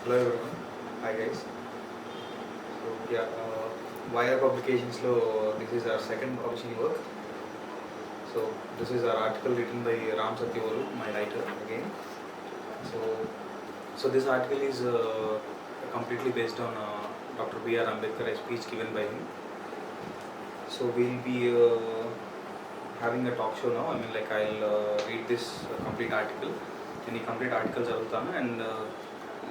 Hello everyone. Hi guys. So yeah, Wire Publications lo this is our second publishing work. So this is our article written by Ram.Satyavolu, my writer again. So this article is completely based on Dr. B.R. Ambedkar, a speech given by him. So we'll be having a talk show now. I mean, like I'll read this complete article. Any complete articles చదువుతాను and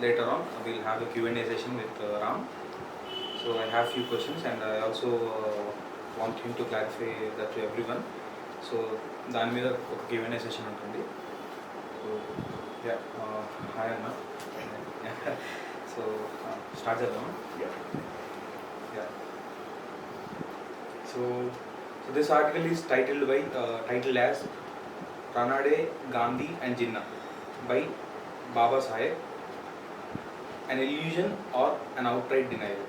later on we'll have a Q&A session with Ram. So I have few questions and I also want him to clarify that to everyone. So దాని మీద ఒక Q&A session ఉంటుంది. So yeah, hi Anna. So start చేద్దాం. Yeah. So this article is titled as Ranade, Gandhi and Jinnah by Baba Saheb, an illusion or an outright denial.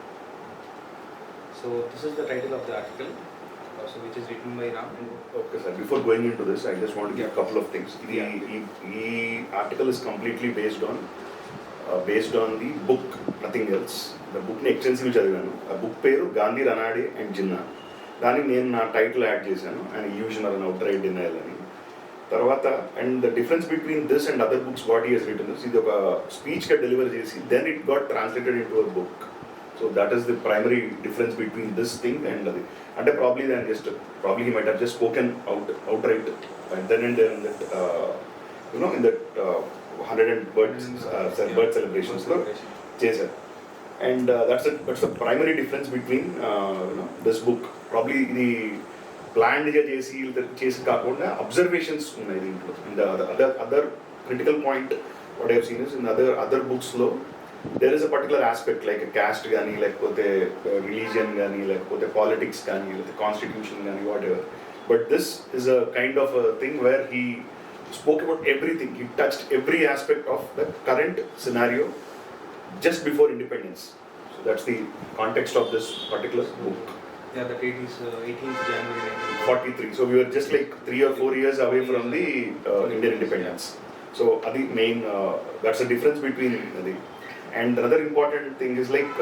So this is the title of the article, which is written by Ram. Okay, sir. Before going into this, I just want to give a couple of things. The article is completely based on the book, nothing else. The book ni extensively చదివాను. ఆ book పేరు Gandhi Ranade and Jinnah. దానికి నేను నా title add చేశాను, and illusion or an outright denial అని. తర్వాత and the difference between this and other books what he he's written this, ఇది ఒక స్పీచ్గా డెలివర్ చేసి then it got translated in to a book. So that is the primary difference between this thing and అది. అంటే probably he might have just spoken out right and then and then that in that 100 birth సెలబ్రేషన్స్లో చేశారు. And that's the primary difference between this book. Probably ఇది ప్లాన్డ్గా చేసి కాకుండా అబ్జర్వేషన్స్ ఉన్నాయి దీంట్లో. And other critical point what I've seen is in other బుక్స్లో there is a particular aspect like caste కానీ, లేకపోతే రిలీజియన్ కానీ, లేకపోతే పాలిటిక్స్ కానీ, లేకపోతే కాన్స్టిట్యూషన్ కానీ, what ever. But this is a kind of thing where he spoke about everything. He touched every aspect of the current scenario just before independence. So that's the context of this particular book. Yeah, the date is 18th January 1943. So we were just like 3 or 4 years away from the Indian independence. So the main that's the difference between the. And another important thing is like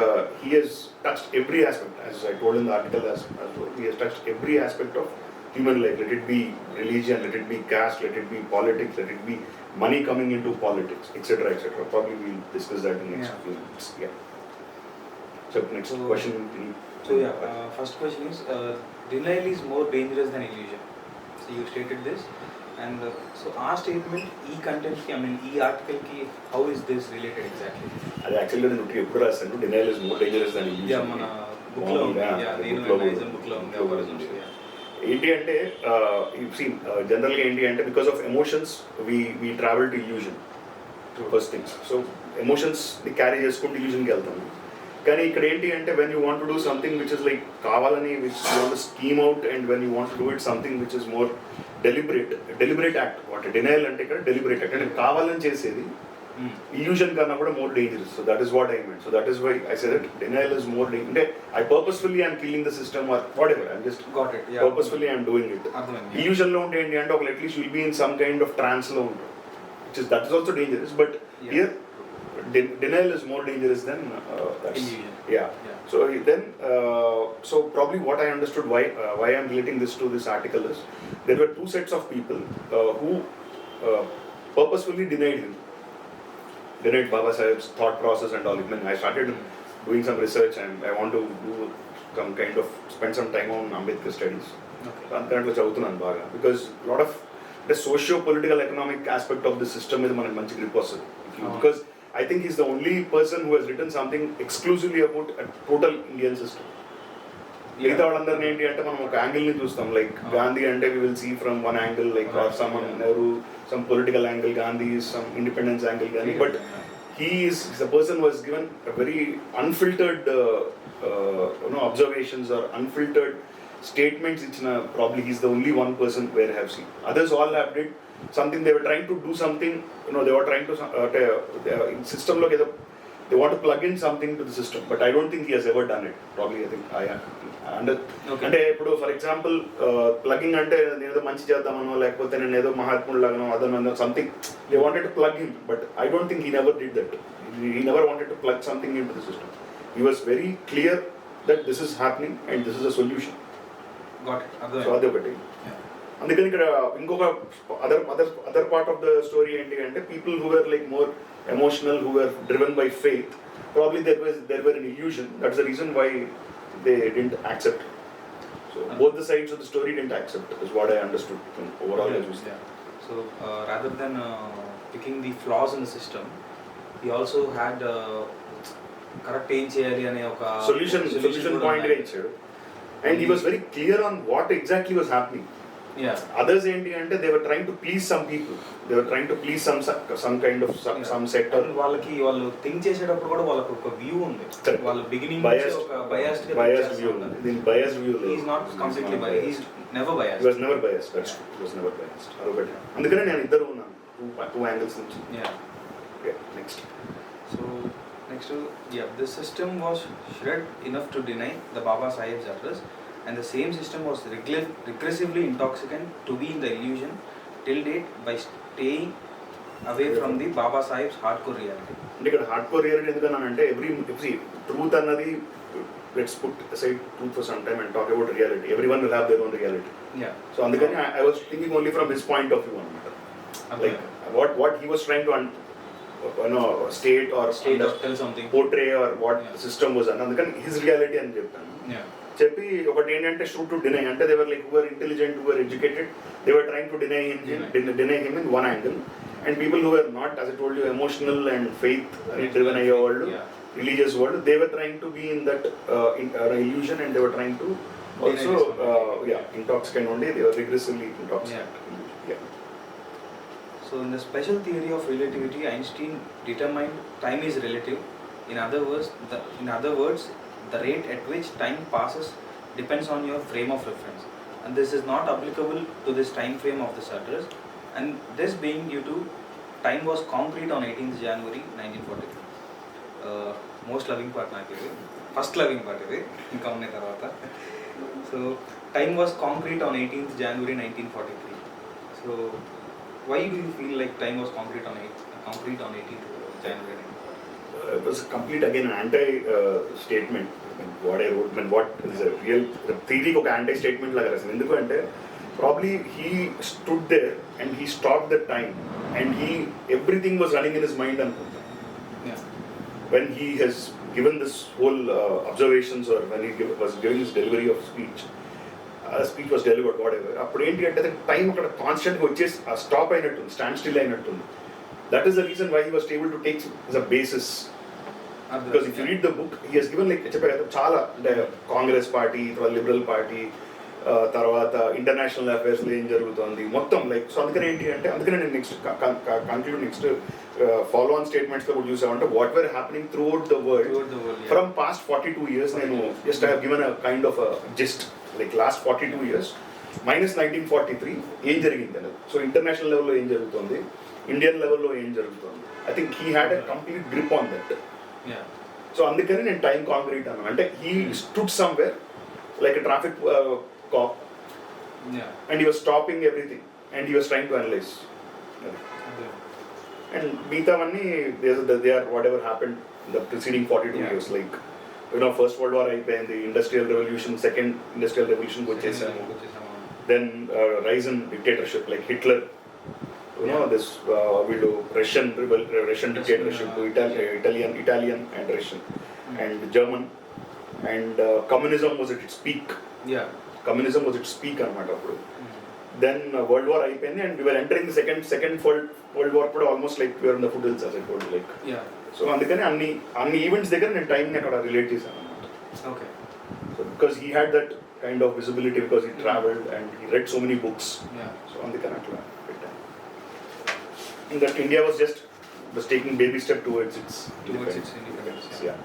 he has touched every aspect, as I told in the article as well. He has touched every aspect of human life. Let it be religion, let it be caste, let it be politics, let it be money coming into politics, etc., etc. Probably we'll discuss that in next few minutes. Yeah. So next question. So yeah, first question is denial is more dangerous than illusion. So you stated this, and so our statement, content ki, I mean article ki, how is this related exactly? అది యాక్చువల్గా నేను ఎప్పుడు రాశాను, denial is more dangerous than illusion. Yeah, మన book లో ఉంది. Yeah, నేను analyzing book లో ఉంది. ఏంటి అంటే జనరల్గా ఏంటి అంటే because of emotions we travel to illusion first things. So ఎమోషన్స్ని క్యారీ చేసుకుంటూ ఇల్యూజన్కి వెళ్తాము. కానీ ఇక్కడ ఏంటి అంటే when you want to do something which is like కావాలని which you want scheme out, and when you want to do it something which is more deliberate act. What denial అంటే ఇక్కడ డెలిబరేట్ యాక్ట్ అంటే కావాలని చేసేది. illusion కన్నా కూడా more dangerous. So that is what I meant. So that is why I said that denial is more dangerous. అంటే I purposefully am killing the system or whatever. I'm just got it. Yeah. Purposefully I'm doing it. Illusion లో ఉంటే ఏంటి అంటే at least you'll be in some kind of trance లో ఉంటారు, that is also dangerous. But here denial is more dangerous than illusion. Yeah. So then so probably what I understood why I'm relating this to this article is there were two sets of people who purposefully denied Baba Saheb's thought process and all. I started doing some research and I want to do some kind of spend some time on Ambedkar studies. Antantlo chavutunnan baga because lot of the socio-political economic aspect of the system is manaki manchi grip vastadi. Because I think he's the only person who has written something exclusively about a total Indian system. మిగతా వాళ్ళందరినీ ఏంటి అంటే మనం ఒక యాంగిల్ని చూస్తాం, like Gandhi అంటే we will see from one angle, like some Nehru some political angle, Gandhi some independence angle కానీ. But he is the person who has given a very unfiltered observations or unfiltered statements. Probably he's the only one person where I have seen. Others all have did something. They were trying to do something, they were trying to in system lo they want to plug in something to the system, but I don't think he has ever done it. Probably I think అంటే ఇప్పుడు for example plugging అంటే నేనేదో మంచి చేద్దామనో లేకపోతే నేను ఏదో మహాత్ముడు లాగానో అదనో something they wanted to plug in, but I don't think he never did that. He never wanted to plug something into the system. He was very clear that this is happening and this is a solution. Got it. So అదొకటి. అందుకని ఇక్కడ ఇంకొక other part of the story ఏంటి అంటే people who were like more emotional, who were driven by faith, probably there were an illusion. That's the reason why they didn't accept. So both the sides of the story didn't accept is what I understood from overall. So rather than picking the flaws in the system, he also had correct ఏం చేయాలి అనే ఒక solution point గా ఇచ్చాడు. And he was very clear on what exactly was happening. Others ఏంటి అంటే they were trying to please some people, they were trying to please some kind of some sector. వాళ్ళు think చేసేటప్పుడు కూడా వాళ్ళకి ఒక view ఉంది, వాళ్ళ బిగినింగ్ biased view ఉంది. దీని biased view లేదు. He is not completely biased, he is never biased. He was never biased. That's true. He was never biased. అదొకటి. అందుకనే నేను ఇద్దరు ఉన్నాను, two angles నుంచి. Next. So next, this system was shred enough to deny the Baba Saheb's address, and the same system was regressively intoxicant to be in the illusion till date by staying away from the Baba Saheb's hardcore reality. అంటే ఇక్కడ hardcore reality ఎందుకన్నానంటే every truth అన్నది, let's put aside truth for some time and talk about reality. Everyone will have their own reality. So అందుకని I was thinking only from his point of view అన్నమాట. Like what he was trying to state or tell something, portray or what the system was and అందుకని his reality అని చెప్పాను. చెప్పి ఒకటి ఏంటంటే shoot to deny అంటే they were like who were intelligent, who were educated, they were trying to deny him in one angle, and people who were not, as I told you, emotional and faith driven అయ్యే వాళ్ళు, religious world, they were trying to be in that illusion, and they were trying to also intoxicate only, they were regressively intoxicant. So in the special theory of relativity, Einstein determined time is relative. In other words, the rate at which time passes depends on your frame of reference, and this is not applicable to this time frame of this address, and this being due to time was concrete on 18th January 1943. Most loving part నాకు ఇది, first loving part ఇది, ఇంకా ఉన్నాయి తర్వాత. So time was concrete on 18th January 1943. So why do you feel like time was concrete on 18th January? It was complete again an anti statement. What I wrote, what is a real theory of anti-statement laga rasan. Endukante probably he stood there and he stopped the time, and everything was running in his mind anukunta. When he has given this whole observations, or when he was giving his delivery of speech, speech was delivered, whatever. అప్పుడు ఏంటి అంటే time అక్కడ కాన్స్టెంట్గా వచ్చేసి stop అయినట్టుంది, stand still అయినట్టుంది. That is the reason why he was able to take as a basis. Because if you read the book, he has given like చెప్పారు కదా చాలా, అంటే కాంగ్రెస్ పార్టీ, తర్వాత లిబరల్ పార్టీ, తర్వాత ఇంటర్నేషనల్ అఫైర్స్లో ఏం జరుగుతుంది మొత్తం లైక్. సో అందుకని ఏంటి అంటే, అందుకనే నేను next conclude next follow on స్టేట్మెంట్స్లో కూడా చూసామంటే what were happening throughout the world from past 42 years. నేను just I have given a kind of gist like last 42 years minus 1943 ఏం జరిగింది అనేది. సో ఇంటర్నేషనల్ లెవెల్లో ఏం జరుగుతుంది, ఇండియన్ లెవెల్లో ఏం జరుగుతుంది, I think he had a complete grip on that. So అందుకని నేను టైం కాంక్రీట్ అన్నాను. అంటే he stood somewhere like a traffic cop, and he was stopping everything, and he was trying to analyse. And మిగతావన్నీ they are whatever happened in the preceding 42 years. Like first world war అయిపోయింది, industrial revolution, second industrial రెవల్యూషన్కి వచ్చేసాము. Then rise in dictatorship like Hitler, this వీళ్ళు Russian dictatorship, Italian and Russian and German, and communism was its peak. Communism was its peak అనమాట అప్పుడు. Then world war అయిపోయింది, and we're entering the second world war కూడా almost like we're in the foothills as I told you, like. So అందుకని అన్ని events దగ్గర నేను టైంని అక్కడ రిలేట్ చేశాను అనమాట. Okay. So because he had that kind of visibility, because he travelled and he red so many books. So అందుకని అట్లా పెట్టాను. And that India was taking baby step towards its independence. Yeah.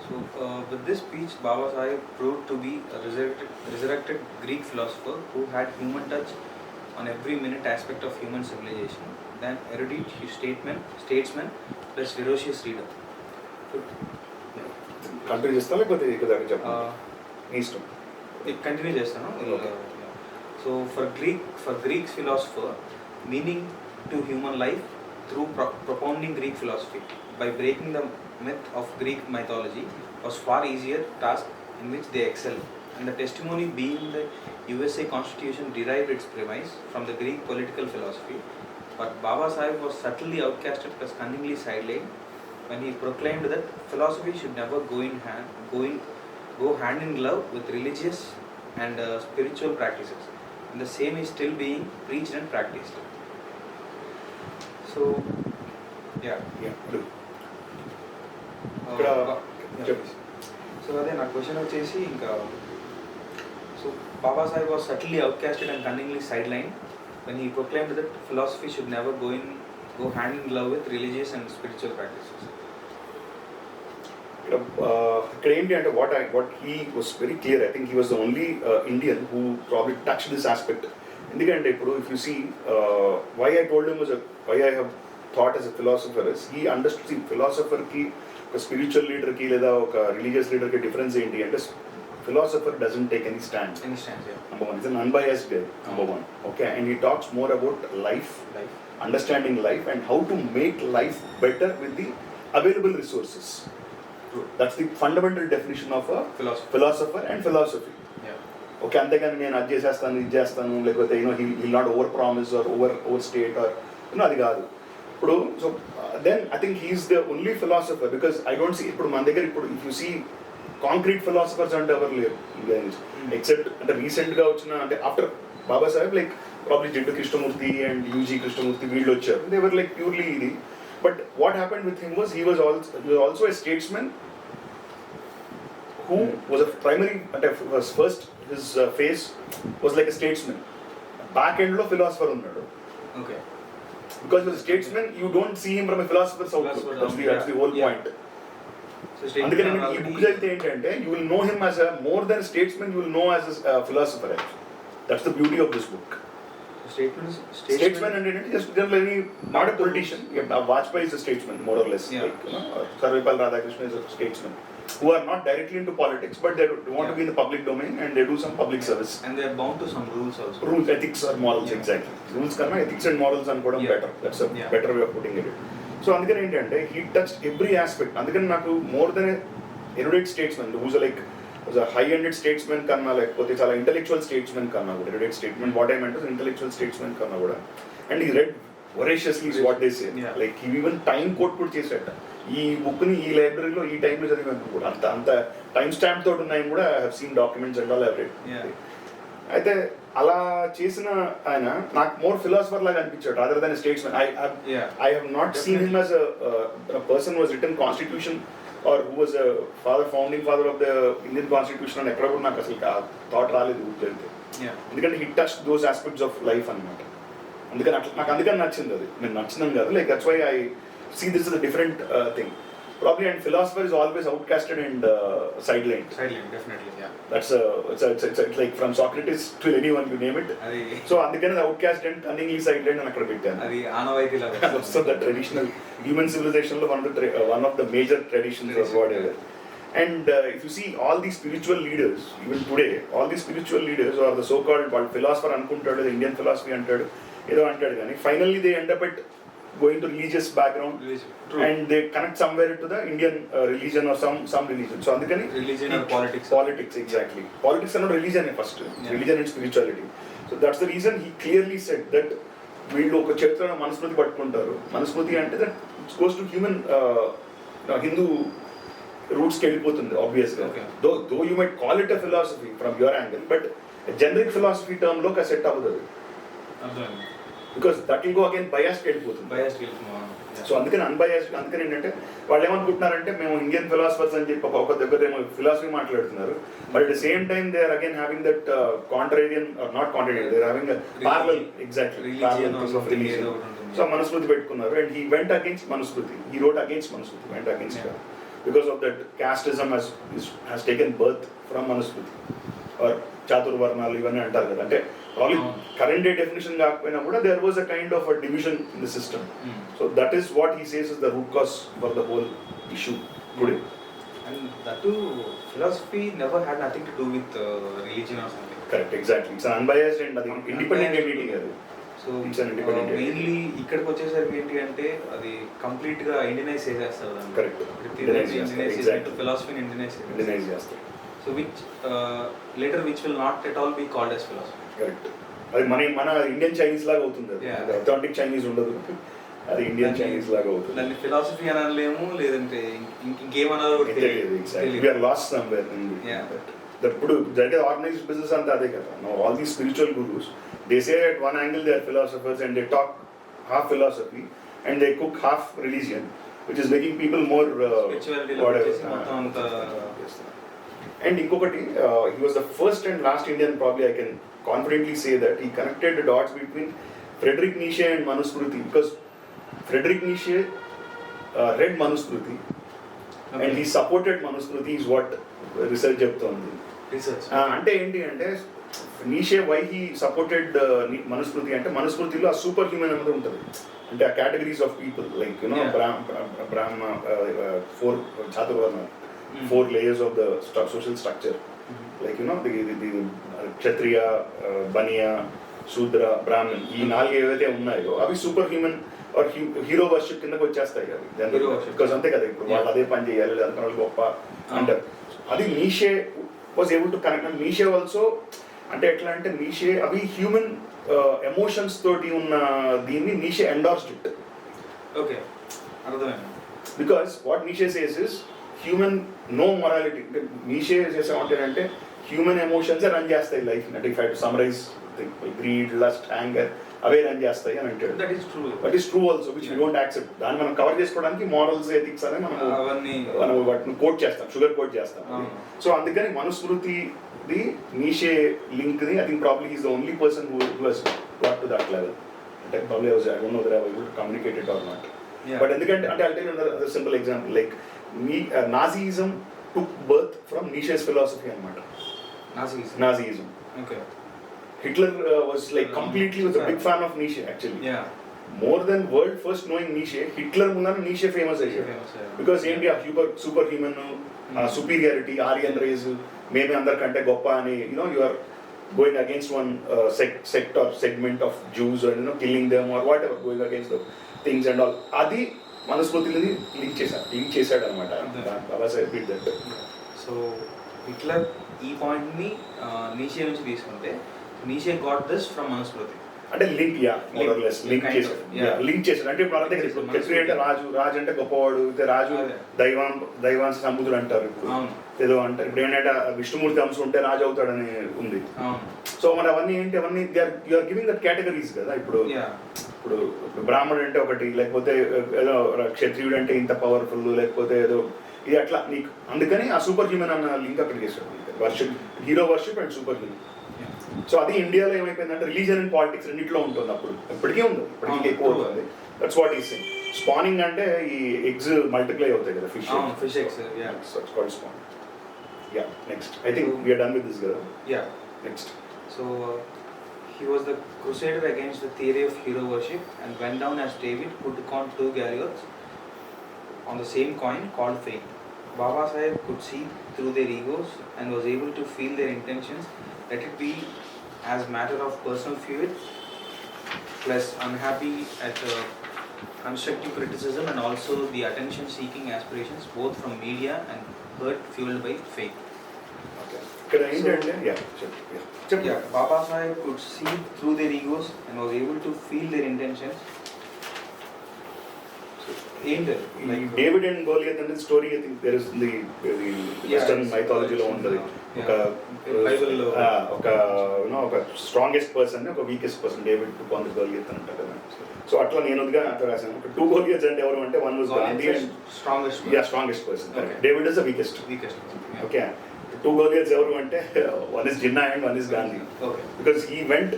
So with this speech, Baba Saheb proved to be a resurrected Greek philosopher who had human touch on every minute aspect of human civilization, than erudite statesman plus ferocious reader. Continue చేస్తాను లేకపోతే ఇక్కడ దాకా చెప్పండి, మీ ఇష్టం. Continue చేస్తాను. So for Greeks philosopher meaning to human life through propounding Greek philosophy by breaking the myth of Greek mythology was far easier task in which they excelled, and the testimony being the USA Constitution derived its premise from the Greek political philosophy. But Baba Saheb was subtly outcasted plus cunningly sidelined when he proclaimed that philosophy should never go hand in glove with religious and spiritual practices, and the same is still being preached and practiced. So yeah. So అదే నా question వచ్చేసి ఇంకా so Baba Saheb was subtly outcasted and cunningly side line when he proclaimed that philosophy should never go hand in glove with religious and spiritual practices. ఇక్కడ ఏంటి అంటే what he was very clear, I think he was the only Indian who probably touched this aspect. ఎందుకంటే ఇప్పుడు if you see why I told him why I have thought as a philosopher is he understood philosopher కి ఒక spiritual leader కి లేదా ఒక religious leader కి difference ఏంటి అంటే philosopher doesn't take any stand. Number one, he's an unbiased guy, number one. Okay, and he talks more about life, understanding life and how to make life better with the available resources. True. That's the fundamental definition of a philosopher and philosophy. Okay, అంతేగాని నేను అది చేసేస్తాను ఇది చేస్తాను లేకపోతే he will not over promise or overstate or అది కాదు. ఇప్పుడు so then I think he is the only philosopher because I don't see ఇప్పుడు మన దగ్గర ఇప్పుడు if you see concrete philosophers అంటే ఎవరు లేరు ఎక్సెప్ట్ అంటే రీసెంట్గా వచ్చిన అంటే after Baba Saheb like probably Jiddu Krishnamurti and U G Krishnamurti వీళ్ళు వచ్చారు దే వర్ లైక్ ప్యూర్లీ ఇది but what happened with him was he was also a statesmen who was a primary అంటే first his phase was like a statesmen back end లో philosopher ఉన్నాడు okay because was statesmen you don't see him from a philosophers output that's the whole point అందుకని ఈ book చదివితే ఏంటంటే you will know him as a more than statesmen you will know as a philosopher that's the beauty of this book statesmen అంటే ఏంటంటే just generally not a politician Vajpayee is a statesmen more or less Sarvepalli Radhakrishna is a statesmen who are not directly into politics but they want to be in the public domain and they do some public service and they are bound to some rules also, rules, ethics or morals. Exactly, rules kanna ethics and morals అనుకోవడం better, that's a better way of putting it. So అందుకని ఏంటంటే he touched every aspect. అందుకని నాకు more than a erudite statesman who's like was a high-ended statesman కన్నా లేకపోతే చాలా intellectual statesman కన్నా కూడా erudite statesman what I meant is intellectual statesman కన్నా కూడా and he read voraciously is what they say. Like he even time quote కూడా చేశాట ఈ బుక్ని ఈ లైబ్రరీలో ఈ టైంలో చదివాను కూడా అంత టైం స్టాంప్ తోటి ఉన్నాయని కూడా I have seen documents and all I read. అయితే అలా చేసిన ఆయన నాకు మోర్ ఫిలాసఫర్ లాగా అనిపించాడు rather than statesmen. I have not seen him as a person was written constitution or who was founding father of the Indian constitution అని ఎక్కడ కూడా నాకు అసలు థాట్ రాలేదు ఊరికెళ్తే. ఎందుకంటే he touch those aspects of life అనమాట. అందుకని అట్లా నాకు అందుకని నచ్చింది అది. నేను నచ్చినాను కాదు, like that's why I see this is a different thing probably, and philosopher is always outcasted and sidelined definitely. It's like from Socrates to anyone you name it. So andukane outcast and cunningly sidelined అని అక్కడ పెట్టాను. అది ఆనవాయితీ లాగా. So the traditional human civilization lo one of the major traditions of whatever. And if you see all these spiritual leaders even today, all these spiritual leaders or the so called philosopher అనుకుంటాడు, the Indian philosophy అంటాడు ఏదో అంటాడు, కానీ finally they end up at going to religious background. True. And they connect somewhere to the Indian religion or some religion. So andukani religion or politics exactly. Politics are not religion first. Religion and spirituality. So that's the reason he clearly said that వీళ్ళు ఒక చరిత్ర మనస్మృతి పట్టుకుంటారు. మనస్మృతి అంటే that it goes to human Hindu roots కి వెళ్ళిపోతుంది obviously. Though you might call it a philosophy from your angle, but a generic philosophy term లో set అవ్వదు because that will go again biased వెళ్ళిపోతుంది. సో అందుకని unbiased. అందుకని ఏంటంటే వాళ్ళు ఏమనుకుంటున్నారంటే మేము ఇండియన్ ఫిలాసఫర్స్ అని చెప్పి ఒక దగ్గర ఏమో ఫిలాసఫీ మాట్లాడుతున్నారు, but at the same time they are again having that contrarian not contrarian, they are having parallel exactly of religion. So Manusmriti పెట్టుకున్నారు and he went against Manusmriti, he wrote against Manusmriti, went against because of that casteism has taken birth from Manusmriti or చాతుర్వర్ణాలు ఇవన్నీ అంటారు కదా. అంటే probably current day definition కాకపోయినా కూడా there was a kind of a division in the system. So that is what he says is the root cause for the whole issue today. And that too, philosophy never had nothing to do with religion or something. Correct, exactly. It's an unbiased and అది independent entity అది. So It's an independent entity. Mainly ఇక్కడికి వచ్చేసరికి ఏంటి అంటే అది కంప్లీట్గా Indianise చేసేస్తారు దాన్ని. Correct. Indianise Exactly. చేసేసి ఫిలాసఫీని ఇండియనైజ్ చేస్తారు. So which later which will not at all be called as philosophy. Correct. అది మన ఇండియన్ చైనీస్ లాగా అవుతుంది అది. అథెంటిక్ చైనీస్ ఉండదు, అది ఇండియన్ చైనీస్ లాగా అవుతుంది. దాన్ని ఫిలాసఫీ అనలేము, లేదంటే ఇంకేమన్నారో కూడా తెలియదు. We are lost somewhere in ఇప్పుడు జరిగే ఆర్గనైజ్డ్ బిజినెస్ అంతా అదే కదా. All these spiritual gurus they say at one angle they are philosophers and they talk half philosophy and they cook half religion which is making people more and ఇంకొకటి he was the first and last Indian, probably I can confidently say that he connected the dots between Friedrich Nietzsche and Manusmriti, because Friedrich Nietzsche read Manusmriti and he supported Manusmriti is what research చెప్తోంది. అంటే ఏంటి అంటే Nietzsche why he supported Manusmriti అంటే మనుస్మృతిలో ఆ super human అనేది ఉంటుంది. అంటే ఆ categories of people like Brahma 4 చాతుర్వర్ణ 4 layers of the social structure, like the Kshatriya, Baniya, Shudra, Brahman, ఈ 4 ఏవైతే ఉన్నాయో అవి super human or hero worship కిందకి వచ్చేస్తాయి అవి. బికాస్ అంతే కదా, ఇప్పుడు వాళ్ళు అదే పని చేయాలి, అందుకని వాళ్ళు గొప్ప అంటారు. అది Nietzsche was able to connect. And Nietzsche also అంటే ఎట్లా అంటే నీషే అవి హ్యూమన్ ఎమోషన్స్ తోటి ఉన్న దీన్ని నీషే ఎండార్స్డ్ ఇట్. ఓకే, అర్థమైంది. Because what Nietzsche says is human no morality. Nietzsche చేసామంటేనంటే హ్యూమన్ ఎమోషన్స్ రన్ చేస్తాయి లైఫ్. అంటే if I to summarize greed, lust, anger అవే రన్ చేస్తాయి అని అంటాడు. That is true also, which we don't accept. దాన్ని మనం కవర్ చేసుకోవడానికి మారల్స్, ఎథిక్స్ అనే మనం వాటిని కోట్ చేస్తాం, షుగర్ కోట్ చేస్తాం. సో అందుకని మనుస్మృతిది Nietzsche link the I think probably is the only person who has got to that level. అంటే probably I don't know whether I would communicate it or not. But ఎందుకంటే అంటే I tell you another simple example. Like Nazism took birth from Nietzsche's philosophy అన్నమాట. Nazism. Okay. Hitler was like completely was a big fan of Nietzsche actually. Yeah. More than world first knowing Nietzsche, Hitler munana Nietzsche famous ayyadu. Because ఏంటి ఆ super human, superiority, Aryan race, మేమే అందరికంటే గొప్ప అని, you are going against one sect or segment of Jews or killing them or whatever, going against the things and all. అది మనుస్మృతిని link చేశాడు అనమాట Baba Saheb did that. So Hitler ఈ పాయింట్ని Nietzsche నుంచి తీసుకుంటే Nietzsche got this from Manusmriti. అంటే link చేశాడు. అంటే ఇప్పుడు అంటే క్షత్రియ అంటే రాజు అంటే గొప్పవాడు, రాజు దైవాంశ సముద్రుడు అంటారు. ఇప్పుడు ఏదో అంటారు, ఇప్పుడు ఏంటంటే విష్ణుమూర్తి అంశం ఉంటే రాజు అవుతాడని ఉంది. సో మరి అవన్నీ ఏంటి, అవన్నీ you are giving that categories కదా. ఇప్పుడు బ్రాహ్మణుడు అంటే ఒకటి, లేకపోతే ఏదో క్షత్రియుడు అంటే ఇంత పవర్ఫుల్, లేకపోతే ఏదో ఇది అట్లా నీకు. అందుకని ఆ సూపర్ హ్యూమన్ అన్న లింక్ అక్కడికి వేసాడు. Worship, hero worship and super human. So అది ఇండియాలో ఏమైపోయిందంటే రిలీజన్ అండ్ పాలిటిక్స్ రెండిట్లో ఉంటుంది. అప్పుడు ఇప్పటికీ ఉంది, ఇప్పటికీ ఎక్కువ అవుతుంది. That's what is saying. Spawning అంటే ఈ ఎగ్స్ మల్టిప్లై అవుతాయి కదా, fish eggs. That's called spawning. Yeah, next I think we are done with this కదా. Yeah, next. So he was the crusader against the theory of hero worship and went down as David who took on 2 galleons on the same coin called faith. Baba Saheb could see through their egos and was able to feel their intentions, let it be as matter of personal feud plus unhappy at constructive criticism and also the attention seeking aspirations both from media and hurt fueled by faith. ఇక్కడ ఏంటంటే Baba Saheb could see through their egos and was able to feel their intentions. David and Goliath అనే story I think there is the western మైథాలజీలో ఉంటుంది. ఒక strongest person, ఒక weakest person, David to con the Goliath అని అంటారు కదా. So అట్లా నేను అట్లా రాశాను. ఒక 2 గోలియత్స్ అంటే ఎవరు అంటే, one was Gandhi and strongest person, David is the weakest. Okay, 2 Goliaths ఎవరు అంటే, one is Jinnah and one is Gandhi. Because he went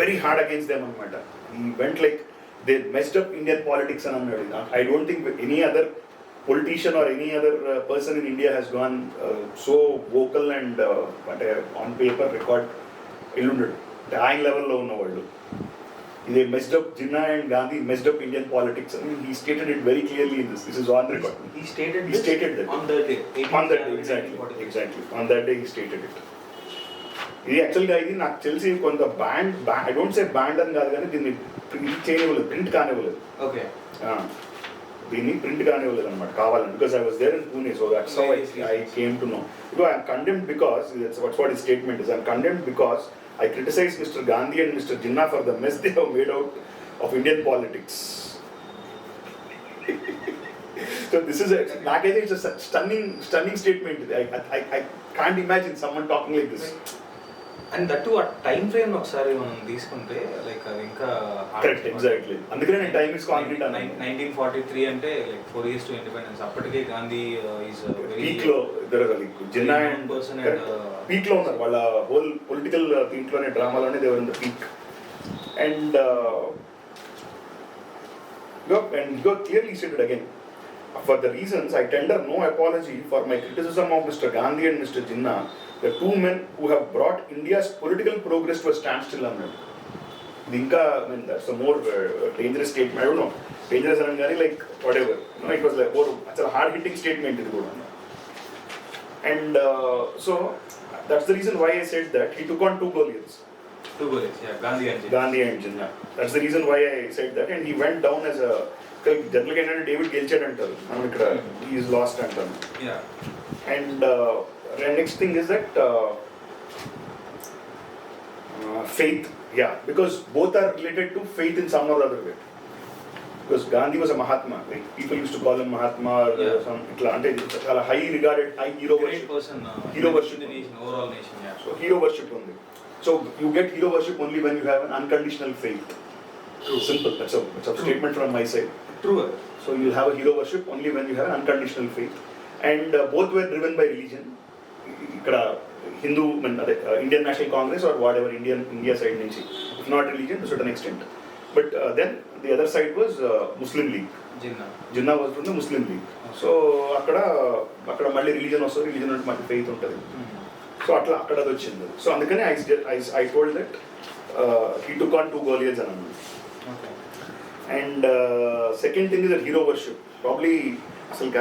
very hard against them అనమాట. He went like they messed up Indian politics అని అన్నాడు. I don't think any other politician or any other person in India has gone so vocal and అంటే on paper record ఎల్లుండడు. అంటే ఆయన లెవెల్లో ఉన్నవాళ్ళు. They messed up, Jinnah and Gandhi messed up Indian politics. I mean, he stated it very clearly in this. This is on record. He stated He this stated that. on the day. On that day, exactly. On that day he stated it. ఇది యాక్చువల్గా ఇది నాకు తెలిసి కొంత banned I don't say banned అని కాదు కానీ దీన్ని చేయనివ్వలేదు, ప్రింట్ కానివ్వలేదు. ఓకే, దీన్ని ప్రింట్ కానివ్వలేదు అనమాట కావాలని. Because I was there in Pune, so that's how I came to know. Because I'm condemned because what's what his statement is. I'm condemned because I criticize Mr. Gandhi and Mr. Jinnah for the mess they have made out of Indian politics. So this is it's a stunning statement. I can't imagine someone talking like this. And that too, a time frame ఒకసారి మనం తీసుకుంటే like అది ఇంకా correct, exactly. అందుకనే time is concrete అన్న. 1943 అంటే like 4 years to independence. అప్పటికే Gandhi is peak లో జిన్నా అండ్ పర్సన్ పీక్ లో ఉన్నారు. వాళ్ళ హోల్ పొలిటికల్ దీంట్లోనే డ్రామాలోనే they were in the peak. And clearly stated again, for the reasons I tender no apology for my criticism of Mr. Gandhi and Mr. Jinnah, the two men who have brought India's political progress to a standstill. Dinka, I mean, that's a more dangerous statement. I don't know, dangerous and like whatever. No, it was like it's a hard-hitting statement. And so that's the reason why I said that he took on two Goliaths. Two Goliaths, yeah, Gandhi and Jinnah. That's the reason why I said that, and he went down as a general candidate. David Gelchad antaru. He is lost antaru. Yeah. And next thing is that faith. Yeah, because both are related to faith in some or other way. Because Gandhi was a Mahatma. Like people used to call him Mahatma or some high regarded, high hero worship. Great person. Hero worship in the nation, overall nation. Yeah. So hero worship only. So you get hero worship only when you have an unconditional faith. True. Simple. That's a statement from my side. True. So you have a hero worship only when you have an unconditional faith. And both were driven by religion. Hindu, Indian National Congress or whatever, India side nunchi. If not religion to a certain extent. But then the other side was Muslim League. Jinnah was from the Muslim League. So akkada malli religion also, religion ante manchi faith untadi. So akkada adi vachindi. So andukane I told that he took on two Goliaths anandu. Okay. And second thing is that hero worship. Probably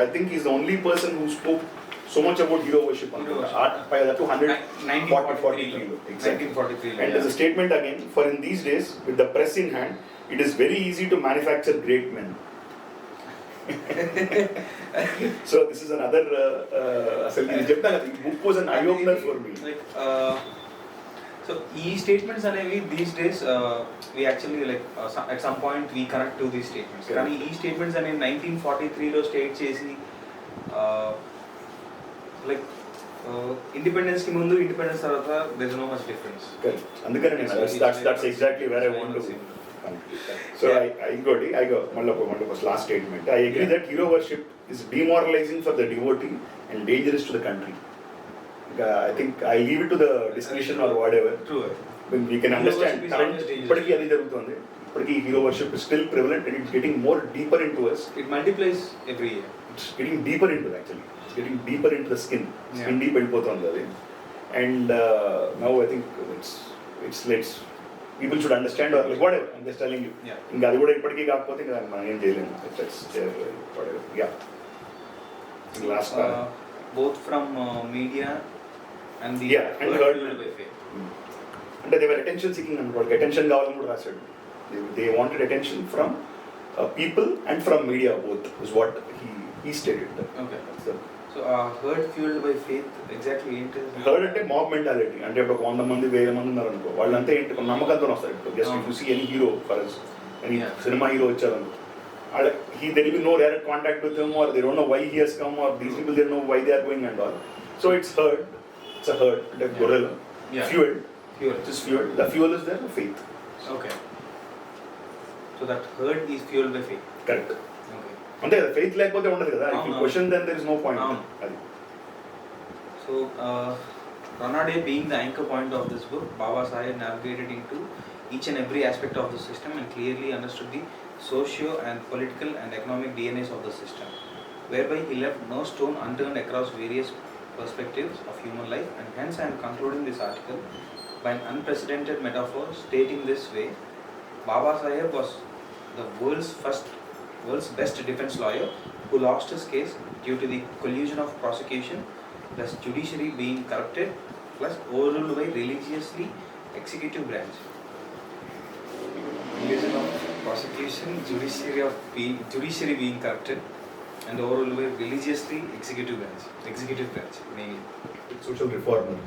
I think he's the only person who spoke so much about hero worship. By that to 1943. Exactly. 1943. And there's a statement again, for in these days, with the press in hand, it is very easy to manufacture great men. So this is another book was an eye-opener for me. Like, so these statements అనేవి these days we actually like at some point we connect to these statements. కానీ ఈ statements అనేవి 1943 లో state చేసి like independence కి ముందు independence తర్వాత there is no much difference. అందుకనే that's exactly where I want to. So I go Mallopa's last statement. I agree that hero worship is demoralizing for the devotee and dangerous to the country. I think I leave it to the discussion or whatever. True. When we can understand. Ippadi adi jarugutundi. Ippadi hero worship is still prevalent and it's getting more deeper into us. It multiplies every year. It's getting deeper into it actually. It's getting deeper into the skin. Skin deep వెళ్ళిపోతుంది అది. And now I think it's let's people should understand or like whatever. I'm just telling you. ఇంకా అది కూడా ఇప్పటికీ కాకపోతే ఇంకా మనం ఏం చేయలేము. That's whatever. Yeah. Last both from media and the and heard by faith. అంటే they were attention seeking and వాళ్ళకి attention కావాలని కూడా రాశాడు. They wanted attention from people and from media both is what he stated. Okay. So herd fueled by faith exactly ఏంటి? Herd అంటే mob mentality. అంటే ఇప్పుడు 100 మంది 1000 మంది ఉన్నారు అనుకో, వాళ్ళంతా ఏంటి నమ్మకంతో వస్తారు. ఇప్పుడు just if you see any hero for us, any cinema hero వచ్చారనుకో, there will be no direct contact with him or they don't know why he has come or these people they don't know why they are going and all. So it's herd. It's a herd, like gorilla. Fueled. It is fueled. The fuel is there, faith. Okay. So that herd is fueled by faith. Correct. Okay. And the faith లేకపోతే ఉండదు కదా. If you question then there is no point. So Ranade being the anchor point of this book, Baba Saheb navigated into each and every aspect of the system and clearly understood the socio and political and economic DNAs of the system, whereby he left no stone unturned across various perspectives of human life. And hence I am concluding this article by an unprecedented metaphor stating this way: Baba Saheb was the world's best defense lawyer who lost his case due to the collusion of prosecution plus judiciary being corrupted plus overruled by religiously executive branch. Collusion of prosecution, judiciary being corrupted and overruled by religiously executive branch mainly. Social reformer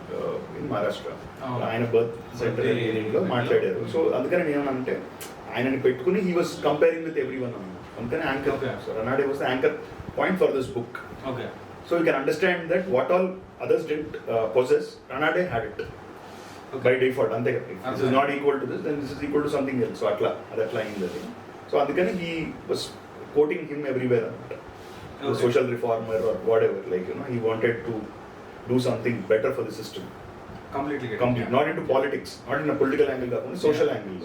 in Maharashtra. Oh. ఆయన birth centre లో మాట్లాడారు. So అందుకని నేనంటే ఆయనని పెట్టుకుని he was comparing with every one అన్నమాట. అందుకని anchor. Okay. So Ranade was the anchor point for this book. Okay. So you can understand that what all others didn't possess, Ranade had it. Okay. By default. Ante if this is not equal to this, then this is equal to something else. So atla అయింది అది. So అందుకని he was quoting him everywhere అన్నమాట. The Okay. social reformer or whatever, like he wanted to do something better for the system. Completely. Complete, not into politics, not in a political angle కాకుండా social angle.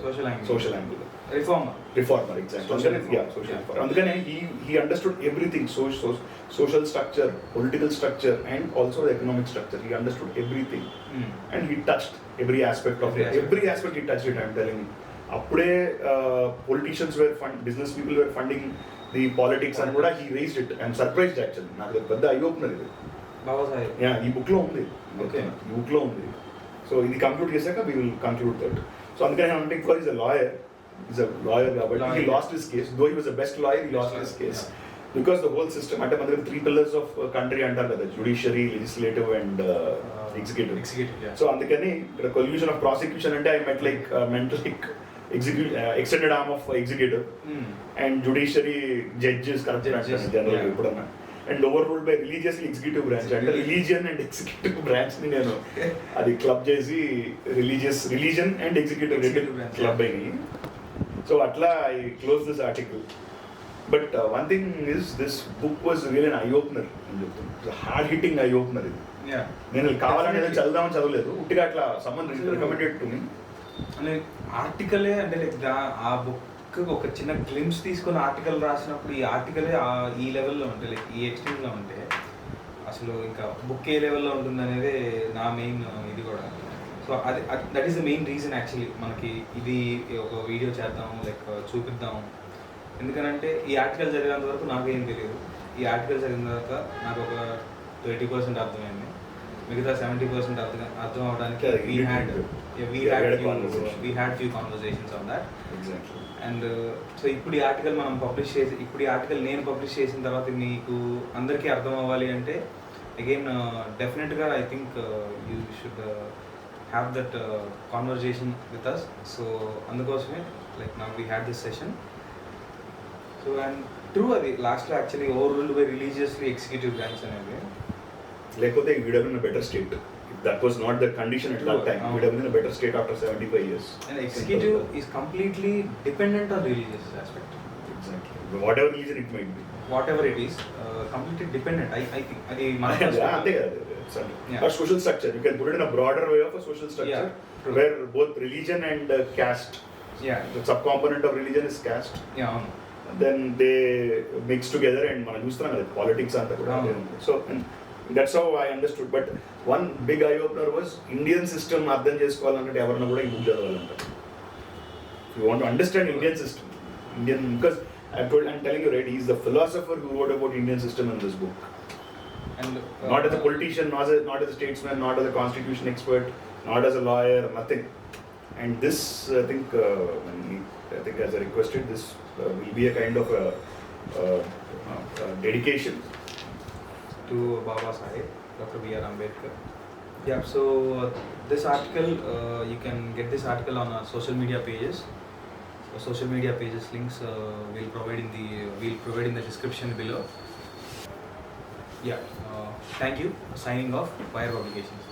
Social angle. Reformer, exactly. Social Yeah, social reformer. అందుకనే he understood everything, social structure, political structure and also the economic structure. He understood everything. And he touched every aspect of it. Every aspect he touched it, I am telling you. అప్పుడే politicians were business people were funding the politics and కూడా he raised it. I am surprised actually. నాకు పెద్ద eye opener ఇది. Baba Saheb. Yeah, ఈ book లో ఉంది. Okay. ఈ book లో ఉంది. సో ఇది కంక్లూడ్ చేశాక we will conclude that. So అందుకని అంటే because he's a lawyer కాబట్టి he lost his case. Though he was the best lawyer, he lost his case. Because the whole system, అంటే మన దగ్గర 3 pillars of country అంటారు కదా, judiciary, legislative and executive. Yeah. So అందుకని ఇక్కడ collusion of prosecution అంటే I meant like mentalistic extended arm of executive and judiciary judges corrupt అంటారు general ఎప్పుడన్నా. And overruled by religiously executive branch. అంటే religion and executive branch ని నేను అది club చేసి religion and executive branch club అయ్యి. So అట్లా I close this article. But one thing is this book was really an eye opener. Hard hitting eye opener ఇది. Yeah. నేను కావాలనేది చదువుదామని చదవలేదు, ఉట్టిగా అట్లా someone recommended to me. అంటే ఆర్టికలే అంటే లైక్ ఆ బుక్ ఒక చిన్న గ్లిమ్స్ తీసుకొని ఆర్టికల్ రాసినప్పుడు ఈ ఆర్టికలే ఈ లెవెల్లో ఉంటే లైక్ ఈ ఎక్స్టెంట్లో ఉంటే అసలు ఇంకా బుక్ ఏ లెవెల్లో ఉంటుంది అనేది నా మెయిన్ ఇది కూడా. సో అది that is the main reason actually మనకి ఇది ఒక వీడియో చేద్దాం లైక్ చూపిద్దాం. ఎందుకనంటే ఈ ఆర్టికల్ చదివేంత వరకు నాకు ఏం తెలియదు. ఈ ఆర్టికల్ చదివిన తర్వాత నాకు ఒక 30% అర్థమైంది. మిగతా 70% అర్థం అవడానికి we had few conversations on that. Exactly. And so ఇప్పుడు ఈ ఆర్టికల్ నేను పబ్లిష్ చేసిన తర్వాత మీకు అందరికీ అర్థం అవ్వాలి అంటే అగైన్ డెఫినెట్గా I think you should have that conversation with us. So అందుకోసమే లైక్ నా we had this session. So and true అది లాస్ట్లో actually over by religiously executive branch అనేది లేకపోతే we would have been in a better state. If that was not the condition at that time, we would have been in a better state after 75 years. And executive is completely dependent on religious aspect. Exactly. Whatever religion it might be. Whatever it is, completely dependent. I think. Or social structure. You can put it in a broader way of a social structure, where both religion and caste. Yeah. The subcomponent of religion is caste. Yeah. Then they mix together and మనం చూస్తున్నాం కదా politics అంతా కూడా. So and that's how I understood. But one big eye opener was Indian system అర్థం చేసుకోవాలంటే ఎవరన్నా కూడా ఈ book చదవాలంట. If you want to understand Indian system, because I'm telling you right, he's the philosopher who wrote about Indian system in this book. And not as a politician, not as a statesman, not as a constitution expert, not as a lawyer, nothing. And this I think as I requested, this will be a kind of a dedication to Baba Saheb, Dr. B.R. Ambedkar. Yeah, so this article, you can get this article on our social media pages. So social media pages links we'll provide in the description below. Yeah, thank you. Signing off, Wire Publications.